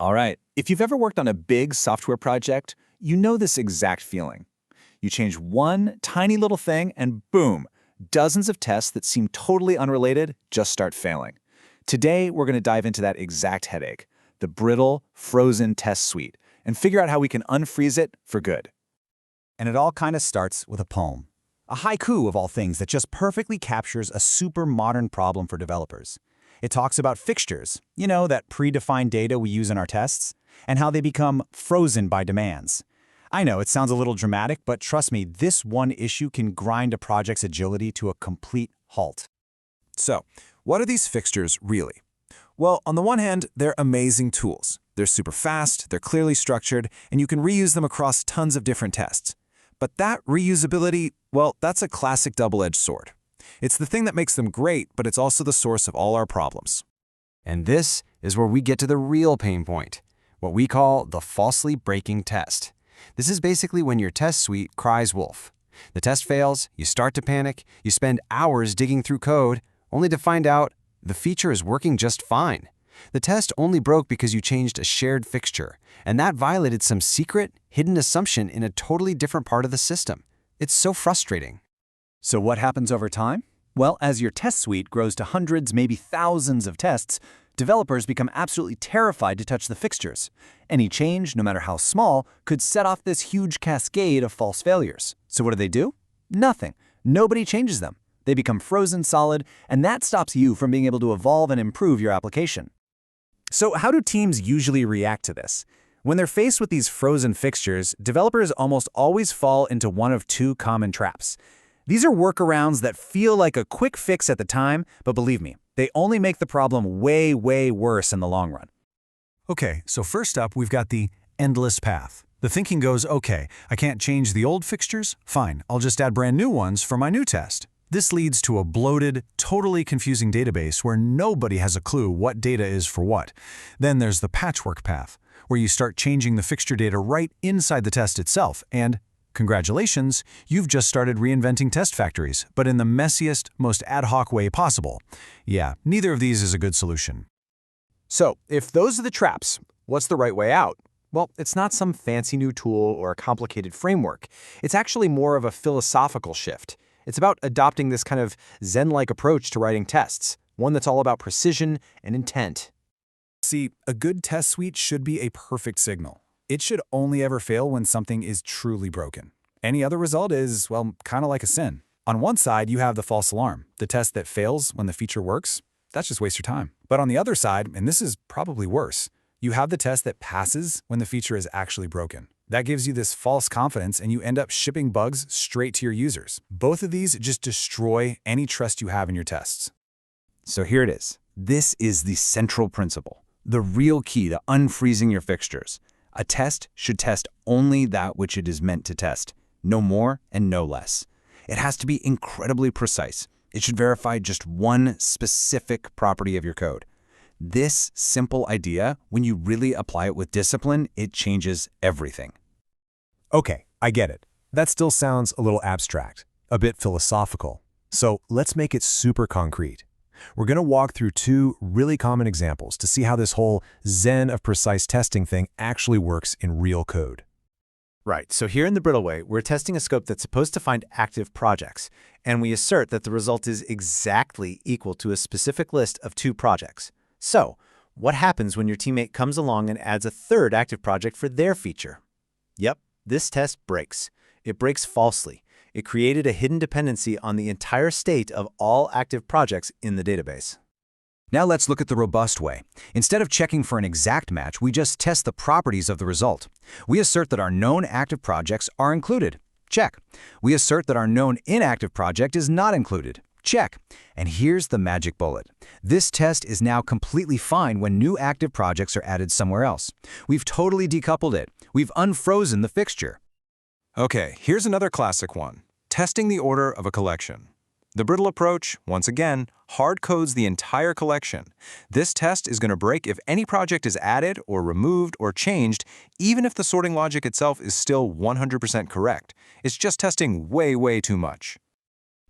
All right, if you've ever worked on a big software project, you know this exact feeling. You change one tiny little thing and boom, dozens of tests that seem totally unrelated just start failing. Today, we're going to dive into that exact headache, the brittle, frozen test suite, and figure out how we can unfreeze it for good. And it all kind of starts with a poem. A haiku of all things that just perfectly captures a super modern problem for developers. It talks about fixtures, that predefined data we use in our tests, and how they become frozen by demands. I know it sounds a little dramatic, but trust me, this one issue can grind a project's agility to a complete halt. So, what are these fixtures really? Well, on the one hand, they're amazing tools. They're super fast, they're clearly structured, and you can reuse them across tons of different tests. But that reusability, well, that's a classic double-edged sword. It's the thing that makes them great, but it's also the source of all our problems. And this is where we get to the real pain point, what we call the falsely breaking test. This is basically when your test suite cries wolf. The test fails, you start to panic, you spend hours digging through code, only to find out the feature is working just fine. The test only broke because you changed a shared fixture, and that violated some secret, hidden assumption in a totally different part of the system. It's so frustrating. So what happens over time? Well, as your test suite grows to hundreds, maybe thousands of tests, developers become absolutely terrified to touch the fixtures. Any change, no matter how small, could set off this huge cascade of false failures. So what do? Nothing. Nobody changes them. They become frozen solid, and that stops you from being able to evolve and improve your application. So how do teams usually react to this? When they're faced with these frozen fixtures, developers almost always fall into one of two common traps. These are workarounds that feel like a quick fix at the time, but believe me, they only make the problem way, way worse in the long run. Okay, so first up, we've got the endless path. The thinking goes, okay, I can't change the old fixtures? Fine, I'll just add brand new ones for my new test. This leads to a bloated, totally confusing database where nobody has a clue what data is for what. Then there's the patchwork path, where you start changing the fixture data right inside the test itself, and congratulations, you've just started reinventing test factories, but in the messiest, most ad hoc way possible. Yeah, neither of these is a good solution. So, if those are the traps, what's the right way out? Well, it's not some fancy new tool or a complicated framework. It's actually more of a philosophical shift. It's about adopting this kind of Zen-like approach to writing tests, one that's all about precision and intent. See, a good test suite should be a perfect signal. It should only ever fail when something is truly broken. Any other result is, well, kind of like a sin. On one side, you have the false alarm, the test that fails when the feature works. That's just waste your time. But on the other side, and this is probably worse, you have the test that passes when the feature is actually broken. That gives you this false confidence and you end up shipping bugs straight to your users. Both of these just destroy any trust you have in your tests. So here it is. This is the central principle, the real key to unfreezing your fixtures. A test should test only that which it is meant to test, no more and no less. It has to be incredibly precise. It should verify just one specific property of your code. This simple idea, when you really apply it with discipline, it changes everything. Okay, I get it. That still sounds a little abstract, a bit philosophical. So let's make it super concrete. We're going to walk through two really common examples to see how this whole Zen of precise testing thing actually works in real code. Right, so here in the brittle way, we're testing a scope that's supposed to find active projects, and we assert that the result is exactly equal to a specific list of two projects. So, what happens when your teammate comes along and adds a third active project for their feature? Yep, this test breaks. It breaks falsely. It created a hidden dependency on the entire state of all active projects in the database. Now let's look at the robust way. Instead of checking for an exact match, we just test the properties of the result. We assert that our known active projects are included. Check. We assert that our known inactive project is not included. Check. And here's the magic bullet. This test is now completely fine when new active projects are added somewhere else. We've totally decoupled it. We've unfrozen the fixture. Okay, here's another classic one. Testing the order of a collection. The brittle approach, once again, hard codes the entire collection. This test is going to break if any project is added or removed or changed, even if the sorting logic itself is still 100% correct. It's just testing way too much.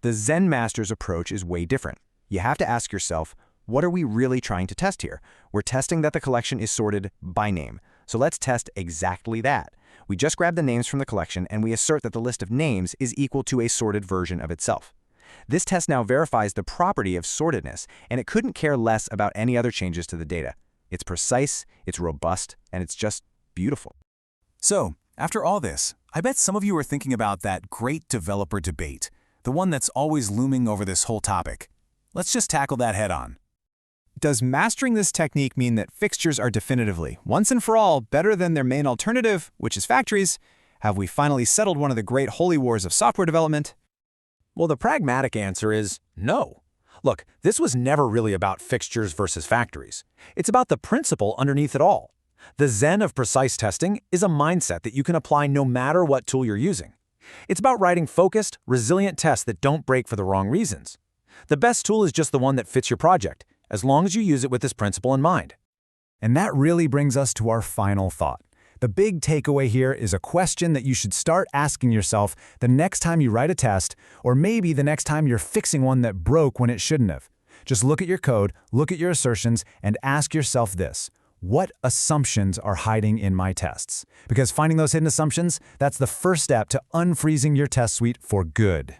The Zen master's approach is way different. You have to ask yourself, What are we really trying to test here? We're testing that the collection is sorted by name. So let's test exactly that. We just grab the names from the collection and we assert that the list of names is equal to a sorted version of itself. This test now verifies the property of sortedness, and it couldn't care less about any other changes to the data. It's precise, it's robust, and it's just beautiful. So, after all this, I bet some of you are thinking about that great developer debate, the one that's always looming over this whole topic. Let's just tackle that head-on. Does mastering this technique mean that fixtures are definitively, once and for all, better than their main alternative, which is factories? Have we finally settled one of the great holy wars of software development? Well, the pragmatic answer is no. Look, this was never really about fixtures versus factories. It's about the principle underneath it all. The zen of precise testing is a mindset that you can apply no matter what tool you're using. It's about writing focused, resilient tests that don't break for the wrong reasons. The best tool is just the one that fits your project, as long as you use it with this principle in mind. And that really brings us to our final thought. The big takeaway here is a question that you should start asking yourself the next time you write a test, or maybe the next time you're fixing one that broke when it shouldn't have. Just look at your code, look at your assertions, and ask yourself this: what assumptions are hiding in my tests? Because finding those hidden assumptions, that's the first step to unfreezing your test suite for good.